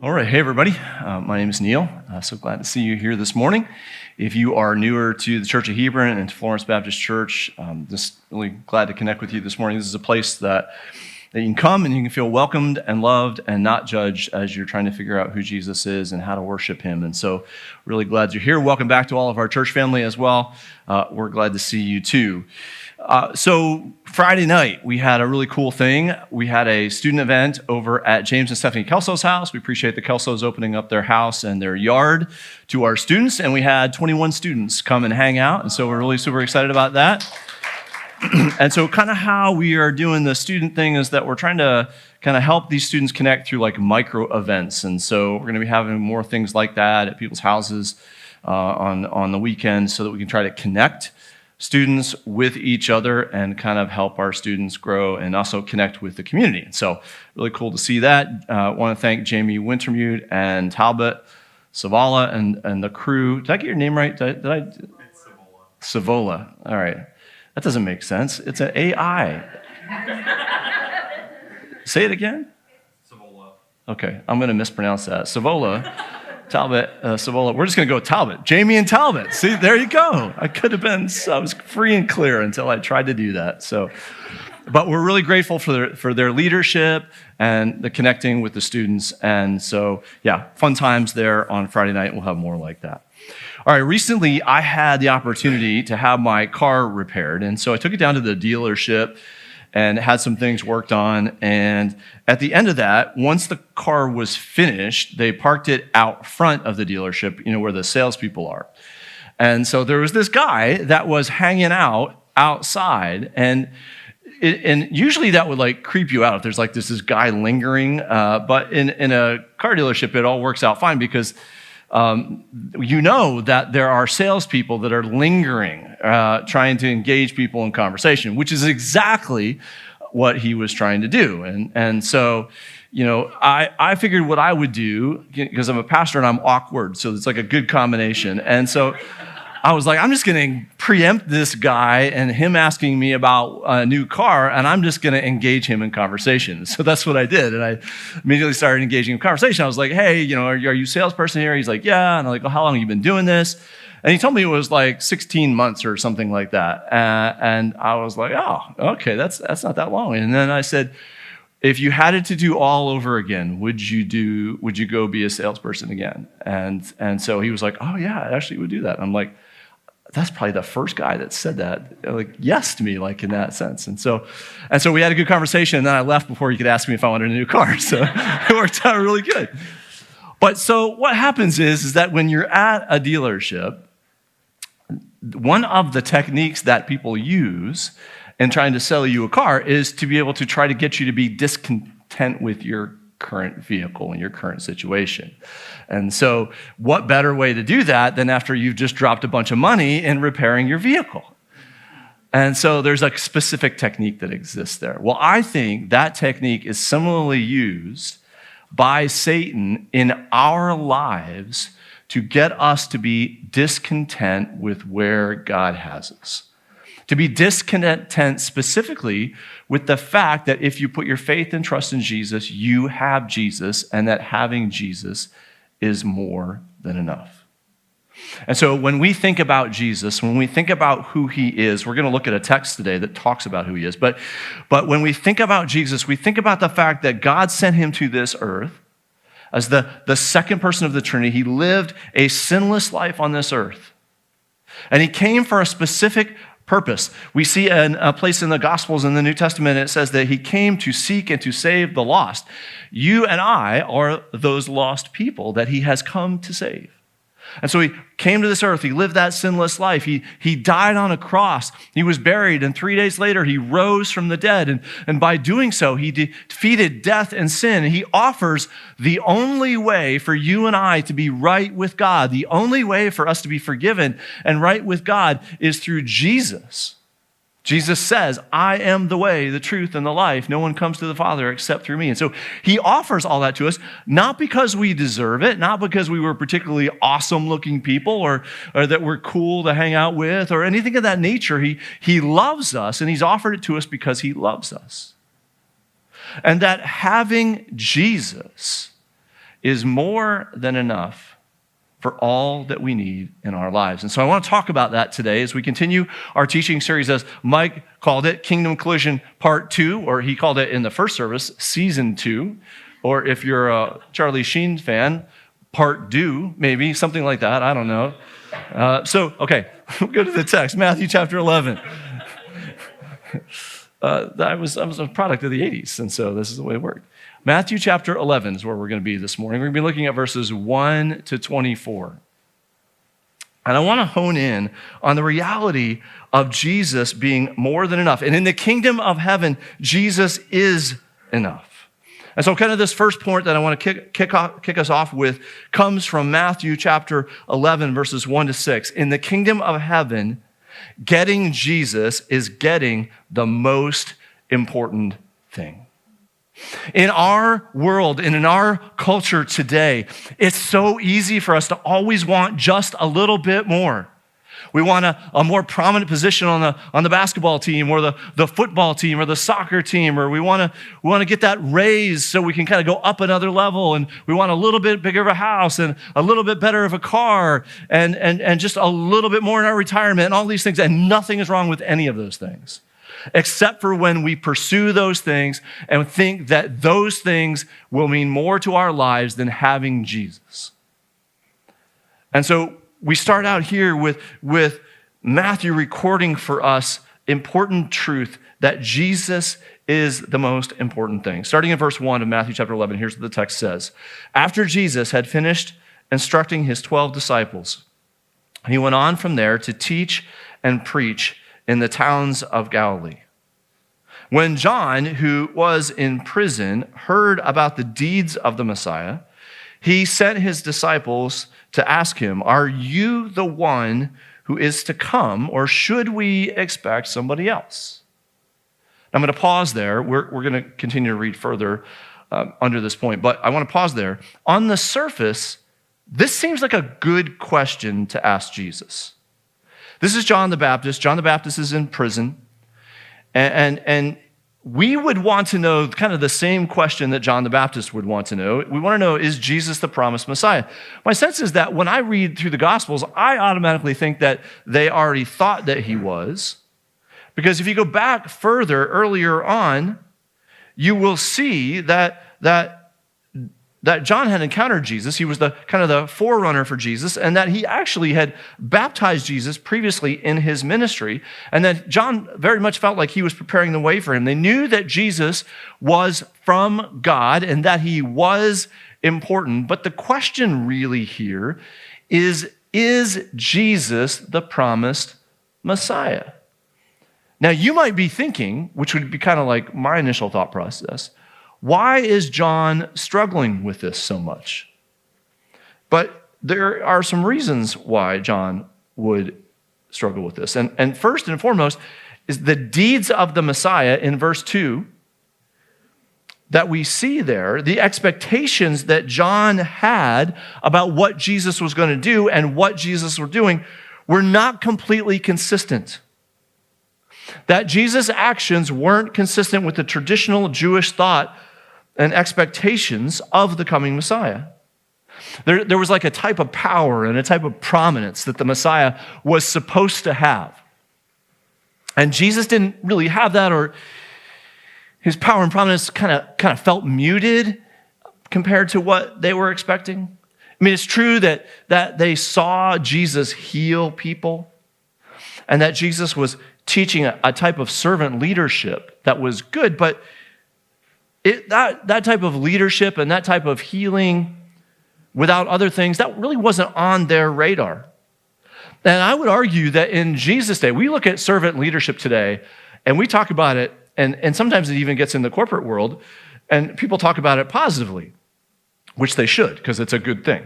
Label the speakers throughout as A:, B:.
A: All right, hey everybody. My name is Neal. So glad to see you here this morning. If you are newer to the Church of Hebron and to Florence Baptist Church, just really glad to connect with you this morning. This is a place that you can come and you can feel welcomed and loved and not judged as you're trying to figure out who Jesus is and how to worship him. And so really glad you're here. Welcome back to all of our church family as well. We're glad to see you too. So Friday night, we had a really cool thing. We had a student event over at James and Stephanie Kelso's house. We appreciate the Kelsos opening up their house and their yard to our students. And we had 21 students come and hang out. And so we're really super excited about that. And so kind of how we are doing the student thing is that we're trying to kind of help these students connect through like micro events. And so we're going to be having more things like that at people's houses on the weekend so that we can try to connect students with each other and kind of help our students grow and also connect with the community. So really cool to see that. I want to thank Jamie Wintermute and Talbot Savala and the crew. Did I get your name right? Did I? It's Savola. All right. That doesn't make sense. It's an AI. Say it again. Savola. Okay, I'm going to mispronounce that. Savola. Talbot, Savola. We're just going to go with Talbot. Jamie and Talbot. See, there you go. I was free and clear until I tried to do that. So, but we're really grateful for their leadership and the connecting with the students. And so, yeah, fun times there on Friday night. We'll have more like that. All right, recently I had the opportunity to have my car repaired. And so I took it down to the dealership and had some things worked on. And at the end of that, once the car was finished, they parked it out front of the dealership, where the salespeople are. And so there was this guy that was hanging out outside, and usually that would like creep you out if there's like this guy lingering. But in a car dealership, it all works out fine because that there are salespeople that are lingering, trying to engage people in conversation, which is exactly what he was trying to do. And so, I figured what I would do, because I'm a pastor and I'm awkward, so it's like a good combination. And so I was like, I'm just going to preempt this guy and him asking me about a new car, and I'm just going to engage him in conversation. So that's what I did, and I immediately started engaging in conversation. I was like, hey, are you a salesperson here? He's like, yeah. And I'm like, well, how long have you been doing this? And he told me it was like 16 months or something like that. And I was like, oh, okay, that's not that long. And then I said, if you had it to do all over again, would you go be a salesperson again? And so he was like, oh yeah, I actually would do that. I'm like, that's probably the first guy that said that, like, yes to me, like in that sense. And so we had a good conversation, and then I left before he could ask me if I wanted a new car. So it worked out really good. But so what happens is that when you're at a dealership, one of the techniques that people use in trying to sell you a car is to be able to try to get you to be discontent with your current vehicle and your current situation. And so what better way to do that than after you've just dropped a bunch of money in repairing your vehicle? And so there's a specific technique that exists there. Well, I think that technique is similarly used by Satan in our lives to get us to be discontent with where God has us. To be discontent specifically with the fact that if you put your faith and trust in Jesus, you have Jesus, and that having Jesus is more than enough. And so when we think about Jesus, when we think about who he is, we're going to look at a text today that talks about who he is. But when we think about Jesus, we think about the fact that God sent him to this earth as the second person of the Trinity. He lived a sinless life on this earth. And he came for a specific purpose. We see a place in the Gospels in the New Testament, it says that he came to seek and to save the lost. You and I are those lost people that he has come to save. And so he came to this earth. He lived that sinless life. He died on a cross. He was buried, and 3 days later, he rose from the dead. And by doing so, he defeated death and sin. He offers the only way for you and I to be right with God. The only way for us to be forgiven and right with God is through Jesus. Jesus says, I am the way, the truth, and the life. No one comes to the Father except through me. And so he offers all that to us, not because we deserve it, not because we were particularly awesome-looking people or that we're cool to hang out with or anything of that nature. He loves us, and he's offered it to us because he loves us. And that having Jesus is more than enough for all that we need in our lives. And so I want to talk about that today as we continue our teaching series, as Mike called it, Kingdom Collision Part 2, or he called it in the first service, Season 2, or if you're a Charlie Sheen fan, Part Due, maybe, something like that, I don't know. Okay, we'll go to the text, Matthew chapter 11. I was a product of the 80s, and so this is the way it worked. Matthew chapter 11 is where we're going to be this morning. We're going to be looking at verses 1 to 24. And I want to hone in on the reality of Jesus being more than enough. And in the kingdom of heaven, Jesus is enough. And so kind of this first point that I want to kick us off with comes from Matthew chapter 11, verses 1 to 6. In the kingdom of heaven, getting Jesus is getting the most important thing. In our world and in our culture today, it's so easy for us to always want just a little bit more. We want a more prominent position on the basketball team or the football team or the soccer team, or we want to get that raise so we can kind of go up another level, and we want a little bit bigger of a house and a little bit better of a car and just a little bit more in our retirement and all these things, and nothing is wrong with any of those things, except for when we pursue those things and think that those things will mean more to our lives than having Jesus. And so we start out here with Matthew recording for us important truth that Jesus is the most important thing. Starting in verse 1 of Matthew chapter 11, here's what the text says. After Jesus had finished instructing his 12 disciples, he went on from there to teach and preach in the towns of Galilee. When John, who was in prison, heard about the deeds of the Messiah, he sent his disciples to ask him, "Are you the one who is to come, or should we expect somebody else?" Now, I'm going to pause there. We're going to continue to read further under this point, but I want to pause there. On the surface, this seems like a good question to ask Jesus. This is John the Baptist. John the Baptist is in prison. And we would want to know kind of the same question that John the Baptist would want to know. We want to know, is Jesus the promised Messiah? My sense is that when I read through the Gospels, I automatically think that they already thought that he was. Because if you go back further, earlier on, you will see that John had encountered Jesus. He was the kind of the forerunner for Jesus, and that he actually had baptized Jesus previously in his ministry, and that John very much felt like he was preparing the way for him. They knew that Jesus was from God and that he was important, but the question really here is Jesus the promised Messiah? Now, you might be thinking, which would be kind of like my initial thought process, why is John struggling with this so much? But there are some reasons why John would struggle with this. And first and foremost is the deeds of the Messiah in verse 2 that we see there, the expectations that John had about what Jesus was going to do and what Jesus was doing were not completely consistent. That Jesus' actions weren't consistent with the traditional Jewish thought and expectations of the coming Messiah. There was like a type of power and a type of prominence that the Messiah was supposed to have. And Jesus didn't really have that, or his power and prominence kind of felt muted compared to what they were expecting. I mean, it's true that they saw Jesus heal people and that Jesus was teaching a type of servant leadership that was good, but that type of leadership and that type of healing without other things, that really wasn't on their radar. And I would argue that in Jesus' day, we look at servant leadership today and we talk about it, and sometimes it even gets in the corporate world, and people talk about it positively, which they should, because it's a good thing.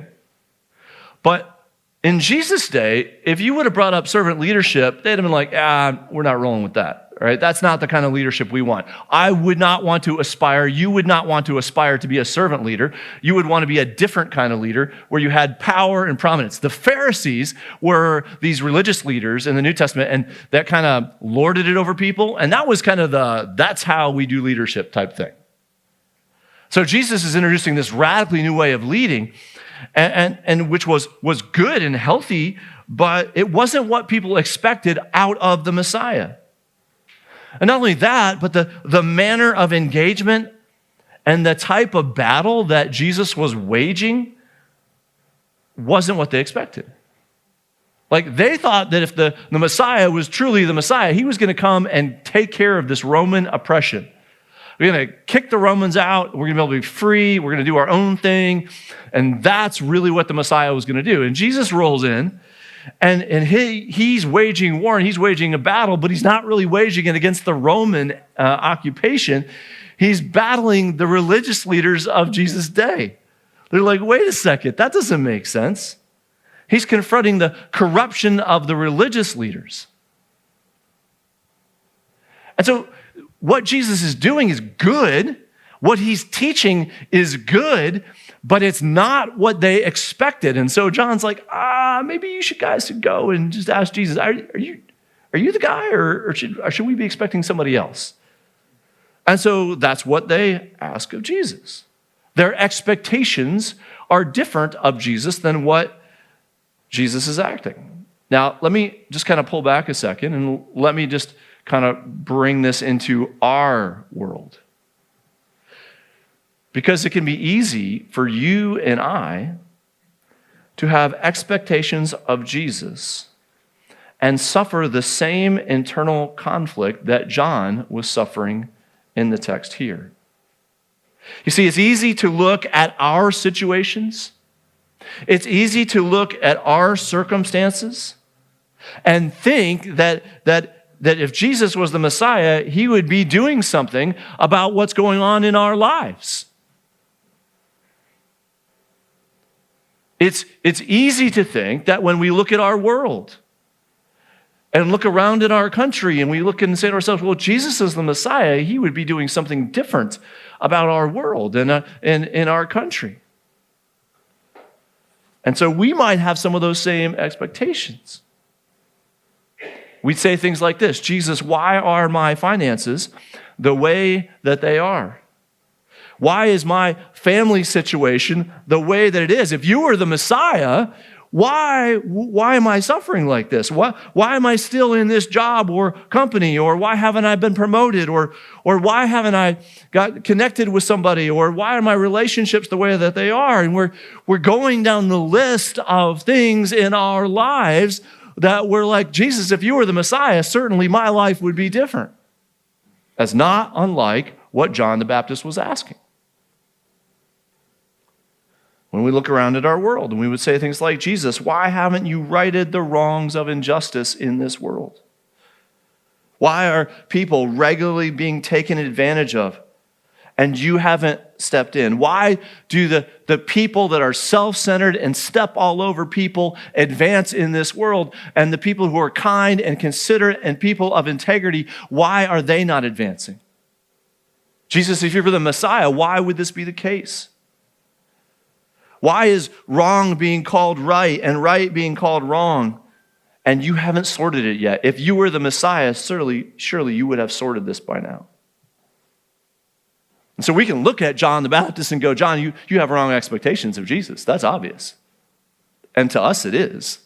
A: But in Jesus' day, if you would have brought up servant leadership, they'd have been like, we're not rolling with that. Right? That's not the kind of leadership we want. I would not want to aspire, you would not want to aspire to be a servant leader. You would want to be a different kind of leader where you had power and prominence. The Pharisees were these religious leaders in the New Testament, and that kind of lorded it over people. And that was kind of that's how we do leadership type thing. So Jesus is introducing this radically new way of leading, and which was good and healthy, but it wasn't what people expected out of the Messiah. And not only that, but the manner of engagement and the type of battle that Jesus was waging wasn't what they expected. Like, they thought that if the Messiah was truly the Messiah, he was going to come and take care of this Roman oppression. We're going to kick the Romans out. We're going to be able to be free. We're going to do our own thing. And that's really what the Messiah was going to do. And Jesus rolls in, and he's waging war, and he's waging a battle, but he's not really waging it against the Roman occupation. He's battling the religious leaders of Jesus' day. They're like, wait a second, that doesn't make sense. He's confronting the corruption of the religious leaders. And so what Jesus is doing is good. What he's teaching is good, but it's not what they expected. And so John's like, maybe you guys should go and just ask Jesus, are you the guy, or should we be expecting somebody else? And so that's what they ask of Jesus. Their expectations are different of Jesus than what Jesus is acting. Now, let me just kind of pull back a second, and let me just kind of bring this into our world. Because it can be easy for you and I to have expectations of Jesus and suffer the same internal conflict that John was suffering in the text here. You see, it's easy to look at our situations. It's easy to look at our circumstances and think that if Jesus was the Messiah, he would be doing something about what's going on in our lives. It's easy to think that when we look at our world and look around in our country and we look and say to ourselves, well, Jesus is the Messiah, he would be doing something different about our world and in our country. And so we might have some of those same expectations. We'd say things like this: Jesus, why are my finances the way that they are? Why is my family situation the way that it is? If you were the Messiah, why am I suffering like this? Why am I still in this job or company? Or why haven't I been promoted? Or why haven't I got connected with somebody? Or why are my relationships the way that they are? And we're going down the list of things in our lives that we're like, Jesus, if you were the Messiah, certainly my life would be different. That's not unlike what John the Baptist was asking. When we look around at our world and we would say things like, Jesus, why haven't you righted the wrongs of injustice in this world? Why are people regularly being taken advantage of and you haven't stepped in? Why do the people that are self-centered and step all over people advance in this world, and the people who are kind and considerate and people of integrity, why are they not advancing? Jesus, if you're the Messiah, why would this be the case? Why is wrong being called right and right being called wrong, and you haven't sorted it yet? If you were the Messiah, surely you would have sorted this by now. And so we can look at John the Baptist and go, John, you have wrong expectations of Jesus. That's obvious. And to us it is.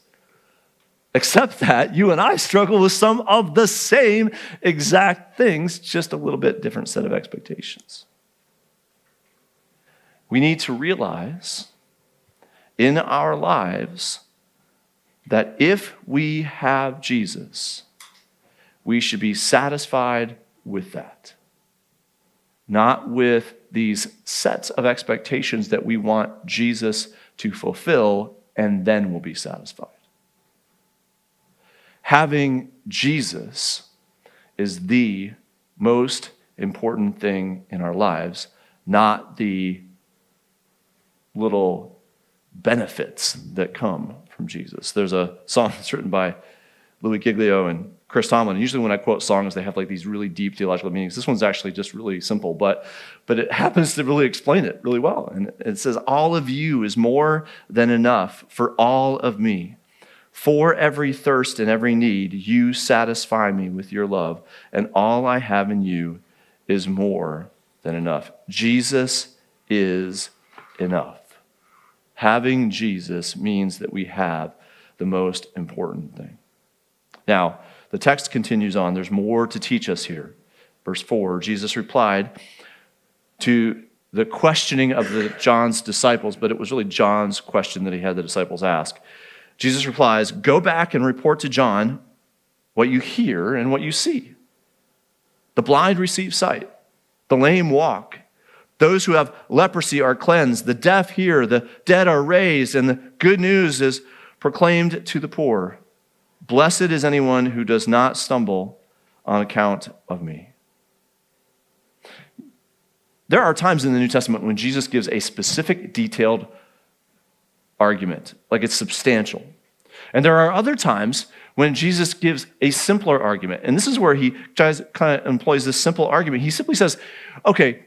A: Except that you and I struggle with some of the same exact things, just a little bit different set of expectations. We need to realize in our lives that if we have Jesus, we should be satisfied with that. Not with these sets of expectations that we want Jesus to fulfill, and then we'll be satisfied. Having Jesus is the most important thing in our lives, not the little benefits that come from Jesus. There's a song that's written by Louis Giglio and Chris Tomlin. Usually when I quote songs, they have like these really deep theological meanings. This one's actually just really simple, but it happens to really explain it really well. And it says, all of you is more than enough for all of me. For every thirst and every need, you satisfy me with your love, and all I have in you is more than enough. Jesus is enough. Having Jesus means that we have the most important thing. Now, the text continues on. There's more to teach us here. Verse 4, Jesus replied to the questioning of John's disciples, but it was really John's question that he had the disciples ask. Jesus replies, "Go back and report to John what you hear and what you see. The blind receive sight, the lame walk, those who have leprosy are cleansed, the deaf hear, the dead are raised, and the good news is proclaimed to the poor. Blessed is anyone who does not stumble on account of me." There are times in the New Testament when Jesus gives a specific, detailed argument, like it's substantial. And there are other times when Jesus gives a simpler argument. And this is where he kind of employs this simple argument. He simply says, okay,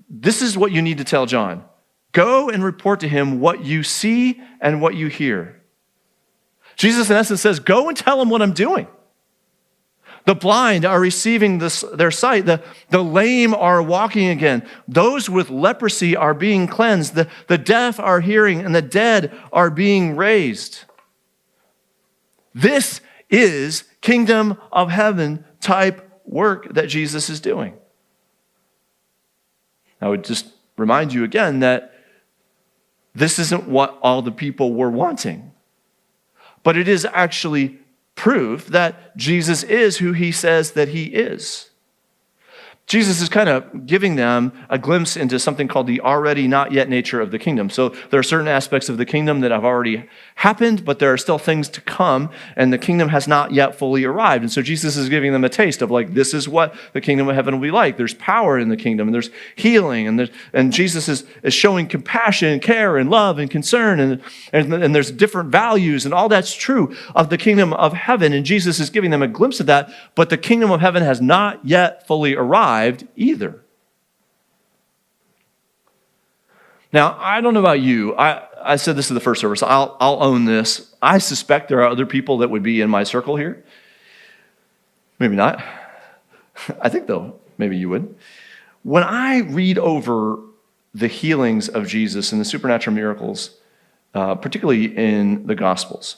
A: this is what you need to tell John. Go and report to him what you see and what you hear. Jesus, in essence, says, go and tell him what I'm doing. The blind are receiving their sight. The lame are walking again. Those with leprosy are being cleansed. The deaf are hearing, and the dead are being raised. This is kingdom of heaven type work that Jesus is doing. I would just remind you again that this isn't what all the people were wanting, but it is actually proof that Jesus is who he says that he is. Jesus is kind of giving them a glimpse into something called the already not yet nature of the kingdom. So there are certain aspects of the kingdom that have already happened, but there are still things to come, and the kingdom has not yet fully arrived. And so Jesus is giving them a taste of like, this is what the kingdom of heaven will be like. There's power in the kingdom, and there's healing, and Jesus is showing compassion and care and love and concern, and there's different values, and all that's true of the kingdom of heaven. And Jesus is giving them a glimpse of that, but the kingdom of heaven has not yet fully arrived either. Now, I don't know about you. I said this in the first service. I'll own this. I suspect there are other people that would be in my circle here. Maybe not. I think, though, maybe you would. When I read over the healings of Jesus and the supernatural miracles, particularly in the Gospels,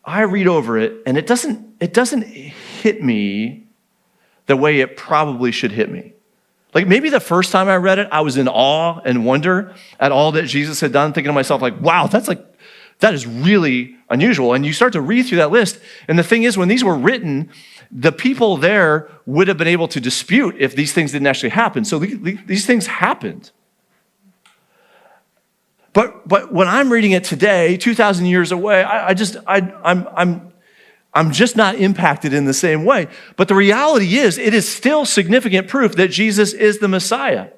A: I read over it, and it doesn't hit me the way it probably should hit me. Like maybe the first time I read it, I was in awe and wonder at all that Jesus had done, thinking to myself like, wow, that is really unusual. And you start to read through that list, and the thing is, when these were written, the people there would have been able to dispute if these things didn't actually happen. So these things happened. But when I'm reading it today, 2,000 years away, I'm just not impacted in the same way. But the reality is, it is still significant proof that Jesus is the Messiah.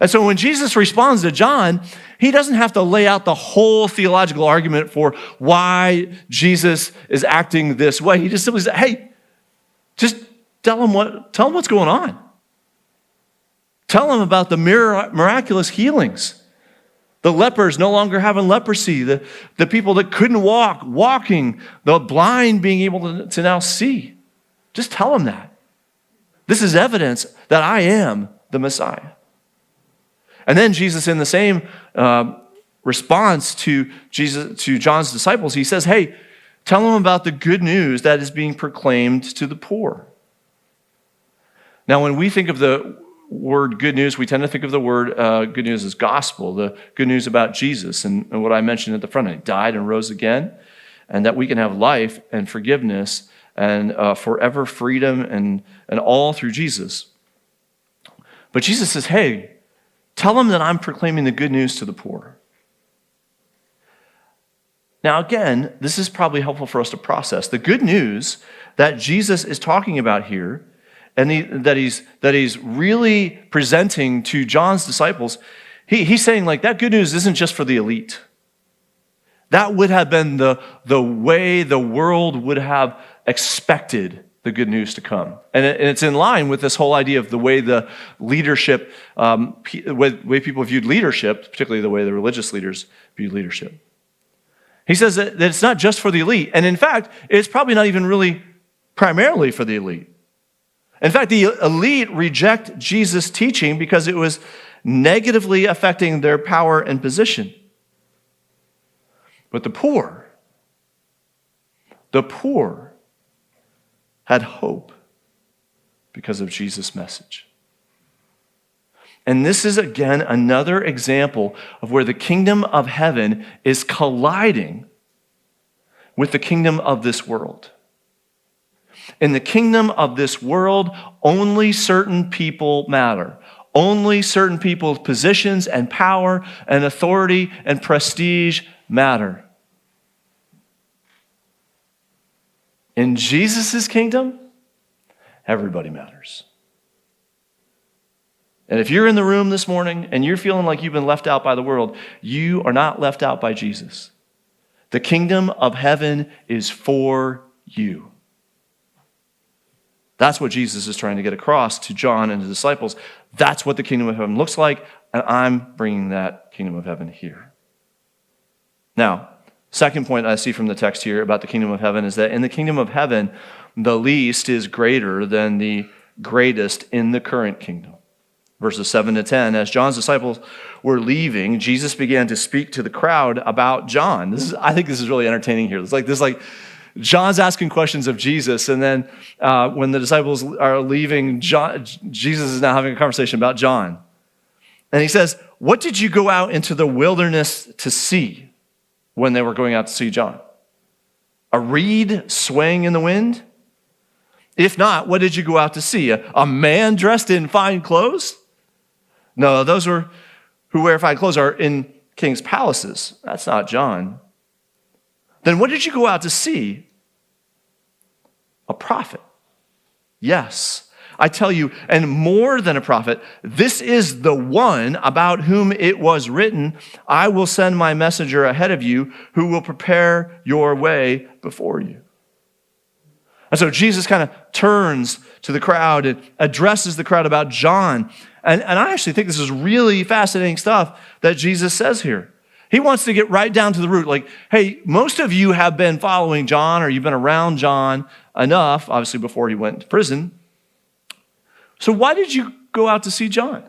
A: And so when Jesus responds to John, he doesn't have to lay out the whole theological argument for why Jesus is acting this way. He just simply says, hey, just tell him what's going on. Tell him about the miraculous healings. The lepers no longer having leprosy, the people that couldn't walk, walking, the blind being able to now see. Just tell them that. This is evidence that I am the Messiah. And then Jesus, in the same response to John's disciples, he says, hey, tell them about the good news that is being proclaimed to the poor. Now, when we think of the word good news, we tend to think of the word good news as gospel, the good news about Jesus and what I mentioned at the front. He died and rose again, and that we can have life and forgiveness and forever freedom and all through Jesus. But Jesus says, hey, tell them that I'm proclaiming the good news to the poor. Now, again, this is probably helpful for us to process. The good news that Jesus is talking about here and that he's really presenting to John's disciples, he's saying like that good news isn't just for the elite. That would have been the way the world would have expected the good news to come. And it's in line with this whole idea of the way the leadership, the way people viewed leadership, particularly the way the religious leaders viewed leadership. He says that it's not just for the elite. And in fact, it's probably not even really primarily for the elite. In fact, the elite reject Jesus' teaching because it was negatively affecting their power and position. But the poor had hope because of Jesus' message. And this is, again, another example of where the kingdom of heaven is colliding with the kingdom of this world. In the kingdom of this world, only certain people matter. Only certain people's positions and power and authority and prestige matter. In Jesus' kingdom, everybody matters. And if you're in the room this morning and you're feeling like you've been left out by the world, you are not left out by Jesus. The kingdom of heaven is for you. That's what Jesus is trying to get across to John and the disciples. That's what the kingdom of heaven looks like, and I'm bringing that kingdom of heaven here. Now, second point I see from the text here about the kingdom of heaven is that in the kingdom of heaven, the least is greater than the greatest in the current kingdom. Verses 7 to 10, as John's disciples were leaving, Jesus began to speak to the crowd about John. I think this is really entertaining here. It's like John's asking questions of Jesus, and then when the disciples are leaving, Jesus is now having a conversation about John. And he says, "What did you go out into the wilderness to see when they were going out to see John? A reed swaying in the wind? If not, what did you go out to see? A man dressed in fine clothes? No, those who wear fine clothes are in king's palaces. That's not John. Then what did you go out to see? A prophet. Yes, I tell you, and more than a prophet, this is the one about whom it was written, I will send my messenger ahead of you who will prepare your way before you." And so Jesus kind of turns to the crowd and addresses the crowd about John. And I actually think this is really fascinating stuff that Jesus says here. He wants to get right down to the root. Like, hey, most of you have been following John, or you've been around John enough, obviously before he went to prison. So why did you go out to see John?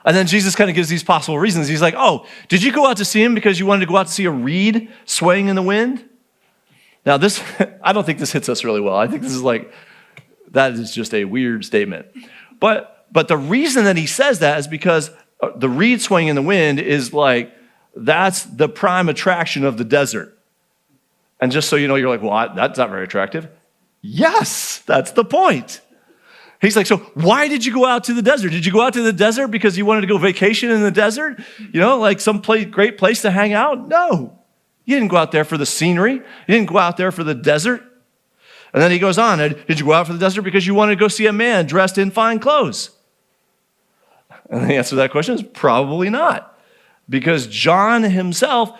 A: And then Jesus kind of gives these possible reasons. He's like, oh, did you go out to see him because you wanted to go out to see a reed swaying in the wind? Now this, I don't think this hits us really well. I think this is that is just a weird statement. But the reason that he says that is because the reed swaying in the wind is that's the prime attraction of the desert. And just so you know, you're like, well, that's not very attractive. Yes, that's the point. He's like, so why did you go out to the desert? Did you go out to the desert because you wanted to go vacation in the desert? Some great place to hang out? No. You didn't go out there for the scenery. You didn't go out there for the desert. And then he goes on, did you go out for the desert because you wanted to go see a man dressed in fine clothes? And the answer to that question is probably not. Because John himself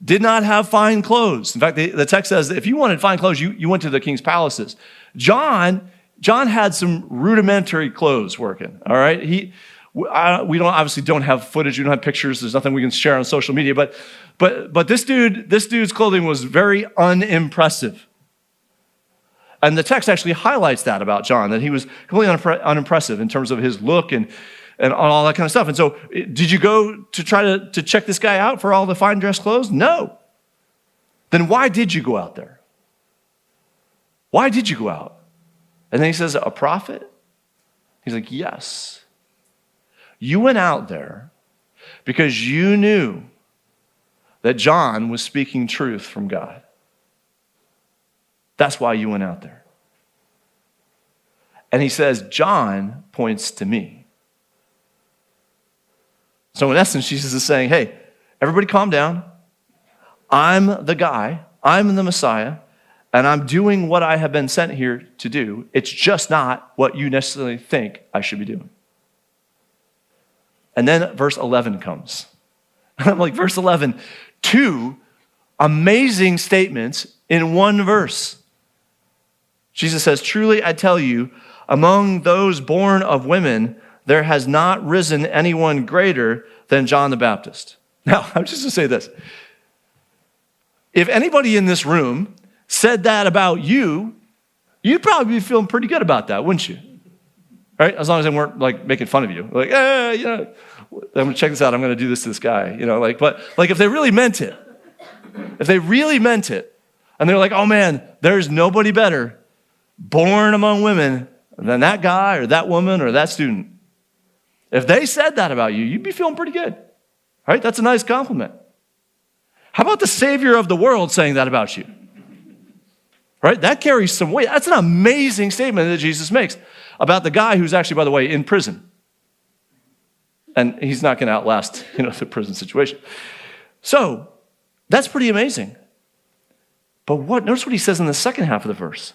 A: did not have fine clothes. In fact, the text says that if you wanted fine clothes, you went to the king's palaces. John had some rudimentary clothes working, all right? We obviously don't have footage, we don't have pictures, there's nothing we can share on social media, but this dude's clothing was very unimpressive. And the text actually highlights that about John, that he was completely unimpressive in terms of his look and all that kind of stuff. And so did you go to try to check this guy out for all the fine dress clothes? No. Then why did you go out there? Why did you go out? And then he says, a prophet? He's like, yes. You went out there because you knew that John was speaking truth from God. That's why you went out there. And he says, John points to me. So in essence, Jesus is saying, hey, everybody calm down. I'm the guy. I'm the Messiah. And I'm doing what I have been sent here to do. It's just not what you necessarily think I should be doing. And then verse 11 comes. And I'm like, verse 11, 2 amazing statements in one verse. Jesus says, truly I tell you, among those born of women, there has not risen anyone greater than John the Baptist. Now, I'm just going to say this. If anybody in this room said that about you, you'd probably be feeling pretty good about that, wouldn't you? Right? As long as they weren't like making fun of you. Like, I'm going to check this out. I'm going to do this to this guy. But if they really meant it, and they're like, oh man, there's nobody better born among women than that guy or that woman or that student. If they said that about you, you'd be feeling pretty good. Right? That's a nice compliment. How about the Savior of the world saying that about you? Right? That carries some weight. That's an amazing statement that Jesus makes about the guy who's actually, by the way, in prison. And he's not going to outlast, the prison situation. So, that's pretty amazing. But notice what he says in the second half of the verse.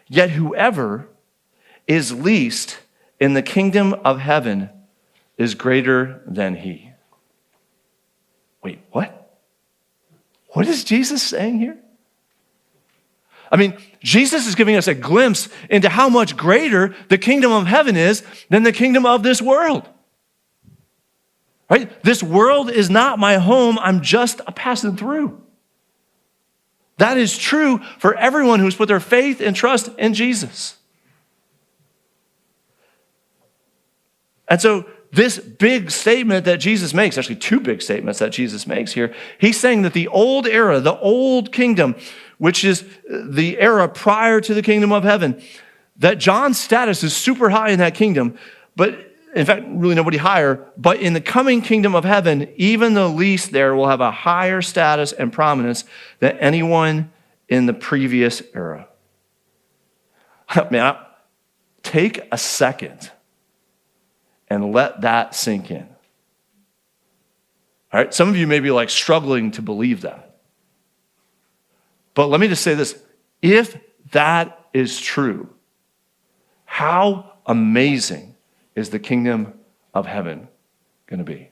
A: Yet whoever is least in the kingdom of heaven is greater than he. Wait, what? What is Jesus saying here? I mean, Jesus is giving us a glimpse into how much greater the kingdom of heaven is than the kingdom of this world. Right? This world is not my home. I'm just a passing through. That is true for everyone who's put their faith and trust in Jesus. And so this big statement that Jesus makes, actually two big statements that Jesus makes here, he's saying that the old era, the old kingdom, which is the era prior to the kingdom of heaven, that John's status is super high in that kingdom, but in fact, really nobody higher, but in the coming kingdom of heaven, even the least there will have a higher status and prominence than anyone in the previous era. Man, take a second and let that sink in. All right, some of you may be like struggling to believe that. But let me just say this. If that is true, how amazing is the kingdom of heaven going to be?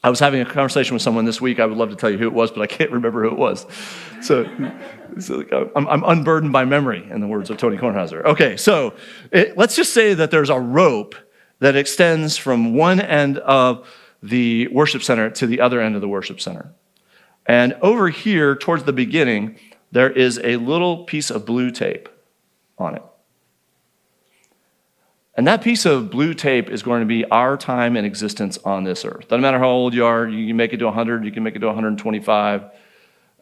A: I was having a conversation with someone this week. I would love to tell you who it was, but I can't remember who it was. So I'm unburdened by memory, in the words of Tony Kornheiser. Okay, so let's just say that there's a rope that extends from one end of the worship center to the other end of the worship center. And over here, towards the beginning, there is a little piece of blue tape on it. And that piece of blue tape is going to be our time and existence on this earth. Doesn't matter how old you are. You can make it to 100. You can make it to 125.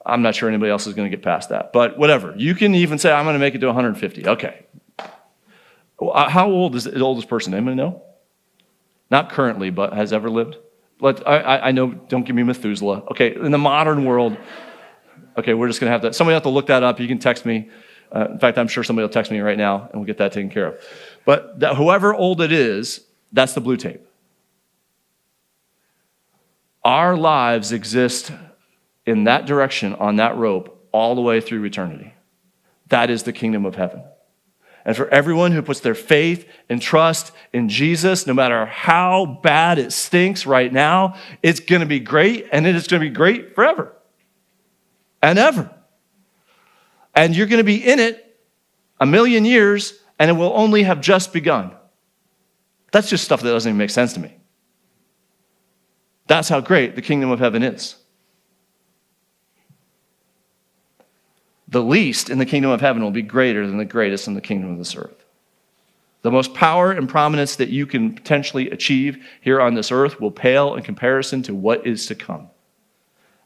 A: I'm not sure anybody else is going to get past that. But whatever. You can even say, I'm going to make it to 150. Okay. How old is the oldest person? Anybody know? Not currently, but has ever lived? I know, don't give me Methuselah. Okay, in the modern world, okay, we're just going to have that. Somebody have to look that up. You can text me. In fact, I'm sure somebody will text me right now, and we'll get that taken care of. But whoever old it is, that's the blue tape. Our lives exist in that direction, on that rope, all the way through eternity. That is the kingdom of heaven. And for everyone who puts their faith and trust in Jesus, no matter how bad it stinks right now, it's going to be great, and it is going to be great forever and ever. And you're going to be in it a million years, and it will only have just begun. That's just stuff that doesn't even make sense to me. That's how great the kingdom of heaven is. The least in the kingdom of heaven will be greater than the greatest in the kingdom of this earth. The most power and prominence that you can potentially achieve here on this earth will pale in comparison to what is to come.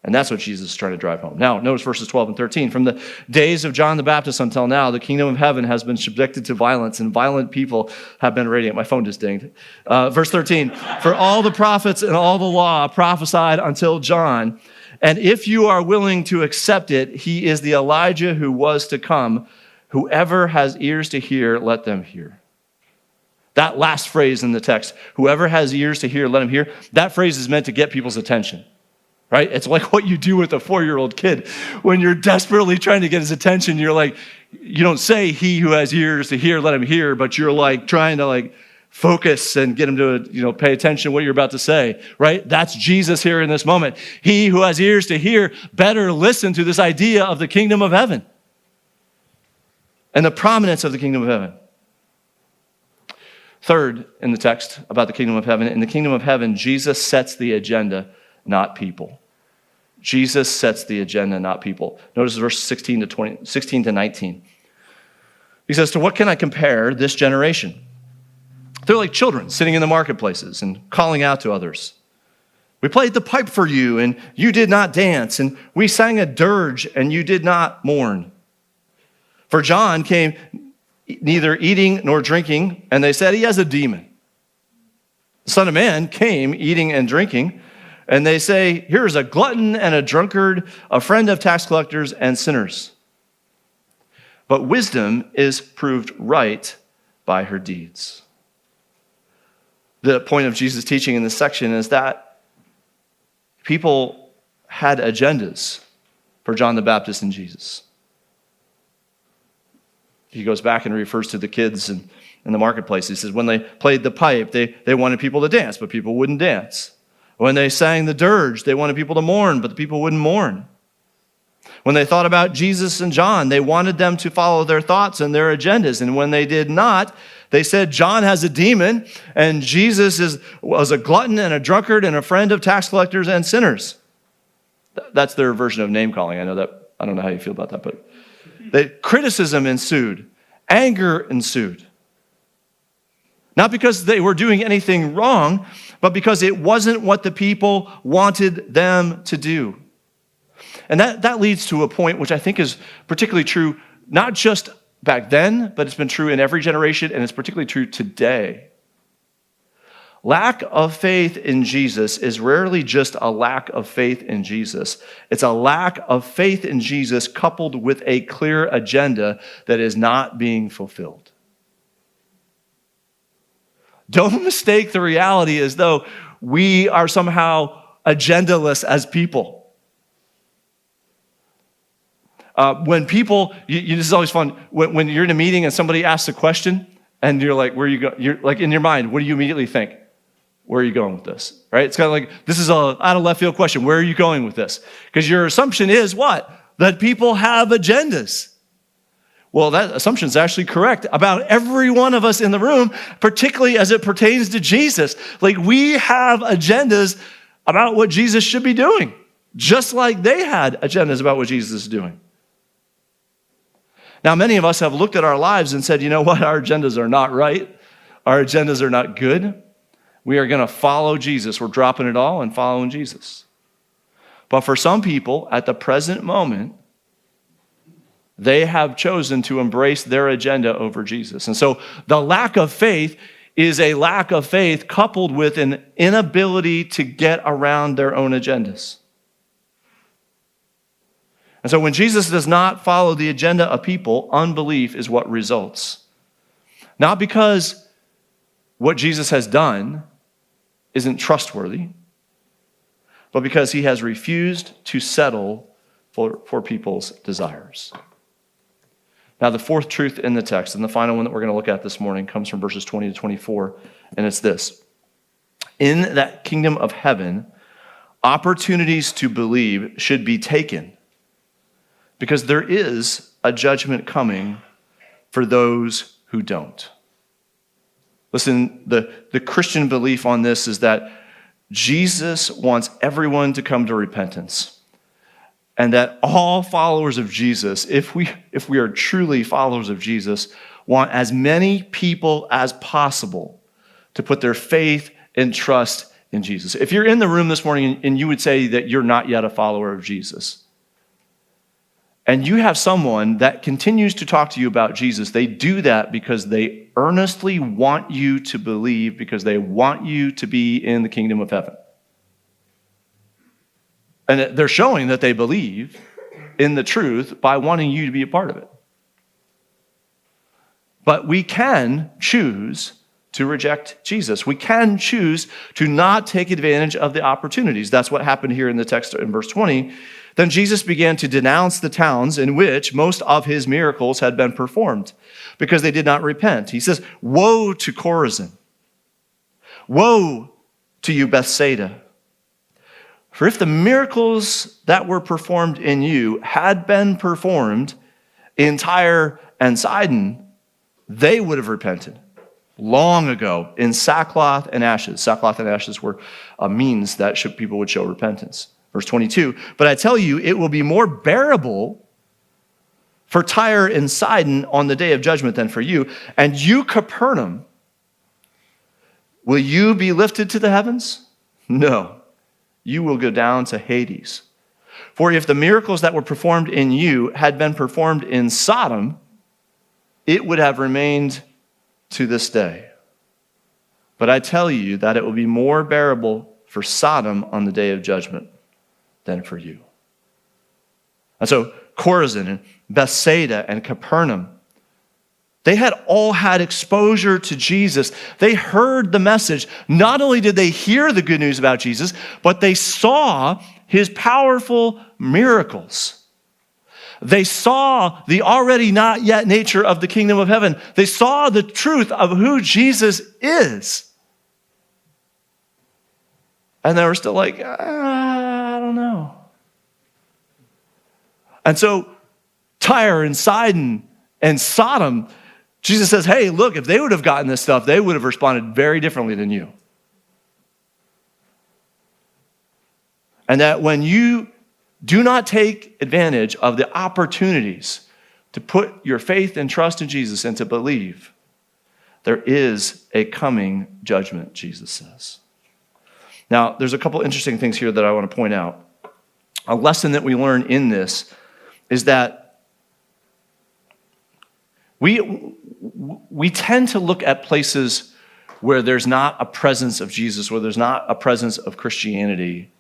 A: And that's what Jesus is trying to drive home. Now, notice verses 12 and 13. From the days of John the Baptist until now, the kingdom of heaven has been subjected to violence, and violent people have been radiant. My phone just dinged. Verse 13. For all the prophets and all the law prophesied until John. And if you are willing to accept it, he is the Elijah who was to come. Whoever has ears to hear, let them hear. That last phrase in the text, whoever has ears to hear, let him hear. That phrase is meant to get people's attention. Right? It's like what you do with a 4-year-old kid. When you're desperately trying to get his attention, you're like, you don't say he who has ears to hear, let him hear, but you're like trying to like focus and get him to, pay attention to what you're about to say, right? That's Jesus here in this moment. He who has ears to hear better listen to this idea of the kingdom of heaven and the prominence of the kingdom of heaven. Third, in the text about the kingdom of heaven, in the kingdom of heaven, Jesus sets the agenda, not people. Jesus sets the agenda, not people. Notice verse 16 to 19. He says, "To what can I compare this generation? They're like children sitting in the marketplaces and calling out to others. We played the pipe for you, and you did not dance, and we sang a dirge, and you did not mourn. For John came neither eating nor drinking, and they said he has a demon. The Son of Man came eating and drinking, and they say, here is a glutton and a drunkard, a friend of tax collectors and sinners. But wisdom is proved right by her deeds." The point of Jesus' teaching in this section is that people had agendas for John the Baptist and Jesus. He goes back and refers to the kids in the marketplace. He says, when they played the pipe, they wanted people to dance, but people wouldn't dance. When they sang the dirge, they wanted people to mourn, but the people wouldn't mourn. When they thought about Jesus and John, they wanted them to follow their thoughts and their agendas. And when they did not, they said, John has a demon, and Jesus was a glutton and a drunkard and a friend of tax collectors and sinners. That's their version of name calling. I don't know how you feel about that, but criticism ensued. Anger ensued. Not because they were doing anything wrong, but because it wasn't what the people wanted them to do. And that leads to a point which I think is particularly true, not just back then, but it's been true in every generation, and it's particularly true today. Lack of faith in Jesus is rarely just a lack of faith in Jesus. It's a lack of faith in Jesus coupled with a clear agenda that is not being fulfilled. Don't mistake the reality as though we are somehow agendaless as people. When people, this is always fun, when you're in a meeting and somebody asks a question and you're like, where are you going? You're like in your mind, what do you immediately think? Where are you going with this? Right? It's kind of like, this is an out of left field question. Where are you going with this? Because your assumption is what? That people have agendas. Well, that assumption is actually correct about every one of us in the room, particularly as it pertains to Jesus. Like, we have agendas about what Jesus should be doing, just like they had agendas about what Jesus is doing. Now, many of us have looked at our lives and said, you know what? Our agendas are not right. Our agendas are not good. We are going to follow Jesus. We're dropping it all and following Jesus. But for some people, at the present moment, they have chosen to embrace their agenda over Jesus. And so the lack of faith is a lack of faith coupled with an inability to get around their own agendas. And so when Jesus does not follow the agenda of people, unbelief is what results. Not because what Jesus has done isn't trustworthy, but because he has refused to settle for people's desires. Now, the fourth truth in the text, and the final one that we're going to look at this morning, comes from verses 20 to 24, and it's this. In that kingdom of heaven, opportunities to believe should be taken, because there is a judgment coming for those who don't. Listen, the Christian belief on this is that Jesus wants everyone to come to repentance. And that all followers of Jesus, if we are truly followers of Jesus, want as many people as possible to put their faith and trust in Jesus. If you're in the room this morning and you would say that you're not yet a follower of Jesus, and you have someone that continues to talk to you about Jesus, they do that because they earnestly want you to believe, because they want you to be in the kingdom of heaven. And they're showing that they believe in the truth by wanting you to be a part of it. But we can choose to reject Jesus. We can choose to not take advantage of the opportunities. That's what happened here in the text in verse 20. Then Jesus began to denounce the towns in which most of his miracles had been performed because they did not repent. He says, woe to Chorazin. Woe to you, Bethsaida. For if the miracles that were performed in you had been performed in Tyre and Sidon, they would have repented long ago in sackcloth and ashes. Sackcloth and ashes were a means that people would show repentance. Verse 22, but I tell you, it will be more bearable for Tyre and Sidon on the day of judgment than for you. And you, Capernaum, will you be lifted to the heavens? No, you will go down to Hades. For if the miracles that were performed in you had been performed in Sodom, it would have remained to this day. But I tell you that it will be more bearable for Sodom on the day of judgment than for you. And so Chorazin and Bethsaida and Capernaum, they had all had exposure to Jesus. They heard the message. Not only did they hear the good news about Jesus, but they saw his powerful miracles. They saw the already not yet nature of the kingdom of heaven. They saw the truth of who Jesus is. And they were still like, I don't know. And so Tyre and Sidon and Sodom, Jesus says, hey, look, if they would have gotten this stuff, they would have responded very differently than you. And that when you do not take advantage of the opportunities to put your faith and trust in Jesus and to believe, there is a coming judgment, Jesus says. Now, there's a couple interesting things here that I want to point out. A lesson that we learn in this is that we tend to look at places where there's not a presence of Jesus, where there's not a presence of Christianity,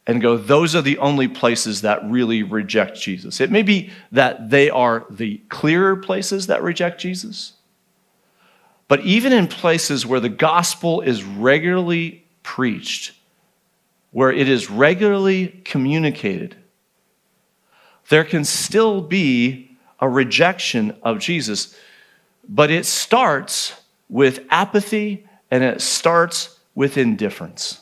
A: and go, those are the only places that really reject Jesus. It may be that they are the clearer places that reject Jesus, but even in places where the gospel is regularly preached, where it is regularly communicated, there can still be a rejection of Jesus, but it starts with apathy and it starts with indifference.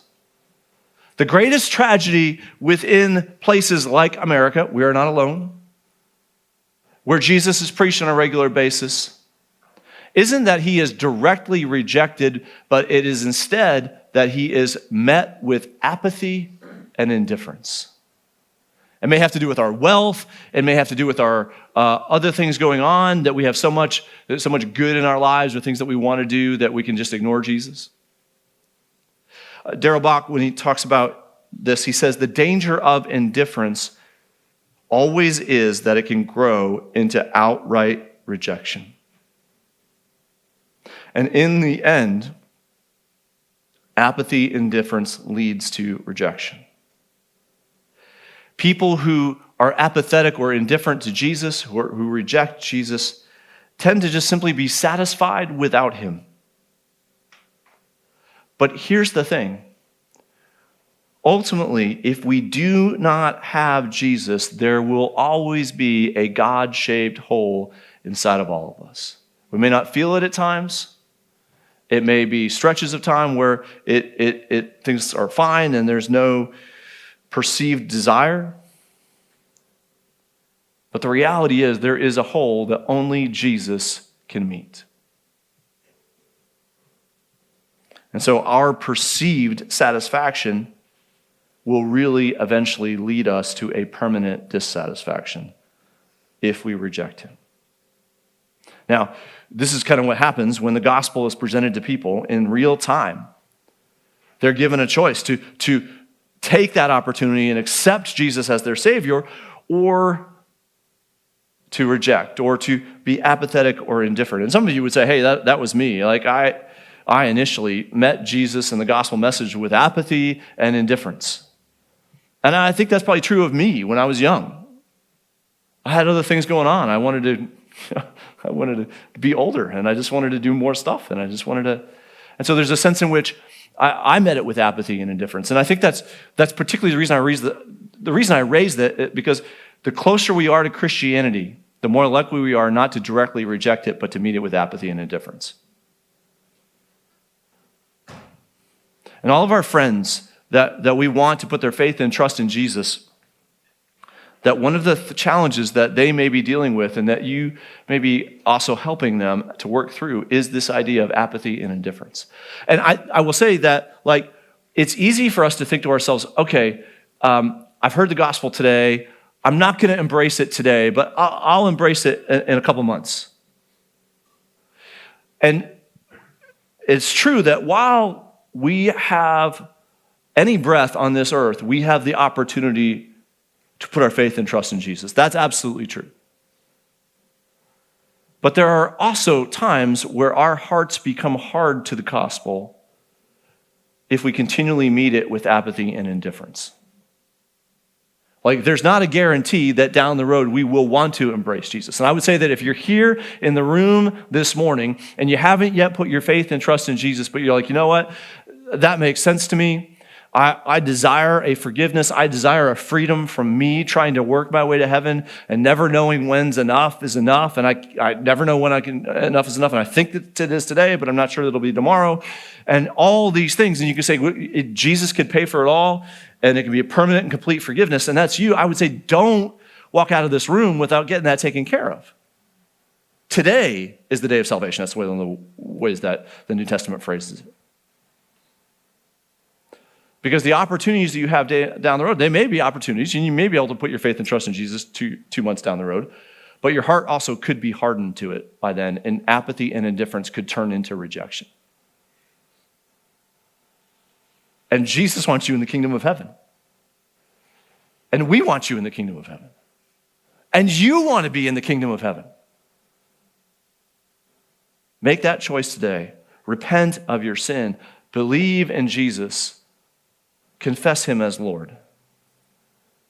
A: The greatest tragedy within places like America, we are not alone, where Jesus is preached on a regular basis, isn't that he is directly rejected, but it is instead that he is met with apathy and indifference. It may have to do with our wealth. It may have to do with our other things going on, that we have so much good in our lives or things that we want to do that we can just ignore Jesus. Darrell Bach, when he talks about this, he says, the danger of indifference always is that it can grow into outright rejection. And in the end, apathy, indifference leads to rejection. People who are apathetic or indifferent to Jesus, who reject Jesus, tend to just simply be satisfied without him. But here's the thing. Ultimately, if we do not have Jesus, there will always be a God-shaped hole inside of all of us. We may not feel it at times. It may be stretches of time where things are fine and there's no perceived desire. But the reality is there is a hole that only Jesus can meet. And so our perceived satisfaction will really eventually lead us to a permanent dissatisfaction if we reject him. Now, this is kind of what happens when the gospel is presented to people in real time. They're given a choice to take that opportunity and accept Jesus as their Savior, or to reject, or to be apathetic or indifferent. And some of you would say, hey, that was me. Like I initially met Jesus and the gospel message with apathy and indifference. And I think that's probably true of me when I was young. I had other things going on. I wanted to be older, and I just wanted to do more stuff, and and so there's a sense in which I met it with apathy and indifference. And I think that's particularly the reason I raised that, because the closer we are to Christianity, the more likely we are not to directly reject it, but to meet it with apathy and indifference. And all of our friends that we want to put their faith and trust in Jesus, that one of the challenges that they may be dealing with and that you may be also helping them to work through is this idea of apathy and indifference. And I will say that, it's easy for us to think to ourselves, okay, I've heard the gospel today. I'm not going to embrace it today, but I'll embrace it in a couple months. And it's true that while we have any breath on this earth, we have the opportunity to put our faith and trust in Jesus. That's absolutely true. But there are also times where our hearts become hard to the gospel if we continually meet it with apathy and indifference. Like, there's not a guarantee that down the road we will want to embrace Jesus. And I would say that if you're here in the room this morning and you haven't yet put your faith and trust in Jesus, but you're like, you know what? That makes sense to me. I desire a forgiveness. I desire a freedom from me trying to work my way to heaven and never knowing when's enough is enough. And I never know when enough is enough. And I think that it is today, but I'm not sure that it'll be tomorrow. And all these things. And you can say, Jesus could pay for it all. And it can be a permanent and complete forgiveness. And that's you. I would say, don't walk out of this room without getting that taken care of. Today is the day of salvation. That's one of the ways that the New Testament phrases it. Because the opportunities that you have down the road, they may be opportunities, and you may be able to put your faith and trust in Jesus two months down the road, but your heart also could be hardened to it by then, and apathy and indifference could turn into rejection. And Jesus wants you in the kingdom of heaven. And we want you in the kingdom of heaven. And you want to be in the kingdom of heaven. Make that choice today. Repent of your sin. Believe in Jesus. Confess him as Lord.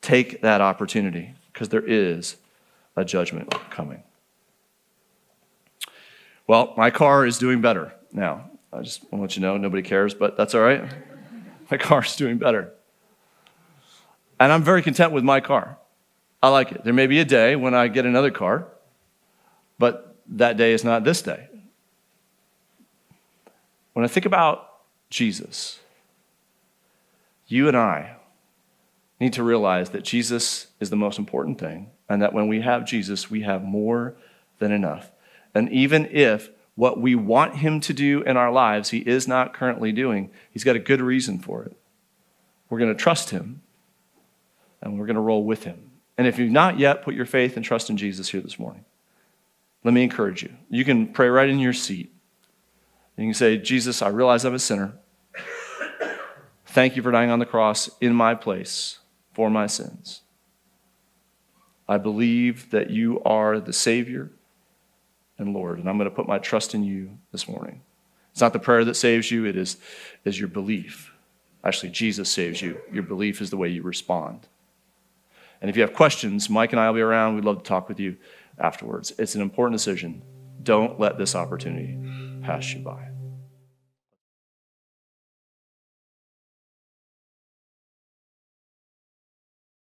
A: Take that opportunity, because there is a judgment coming. Well, my car is doing better now. I just want to let you know, nobody cares, but that's all right. My car is doing better. And I'm very content with my car. I like it. There may be a day when I get another car, but that day is not this day. When I think about Jesus, you and I need to realize that Jesus is the most important thing, and that when we have Jesus, we have more than enough. And even if what we want him to do in our lives, he is not currently doing, he's got a good reason for it. We're going to trust him, and we're going to roll with him. And if you've not yet put your faith and trust in Jesus here this morning, let me encourage you. You can pray right in your seat. You can say, Jesus, I realize I'm a sinner. Thank you for dying on the cross in my place for my sins. I believe that you are the Savior and Lord, and I'm going to put my trust in you this morning. It's not the prayer that saves you, it is your belief. Actually, Jesus saves you. Your belief is the way you respond. And if you have questions, Mike and I will be around. We'd love to talk with you afterwards. It's an important decision. Don't let this opportunity pass you by.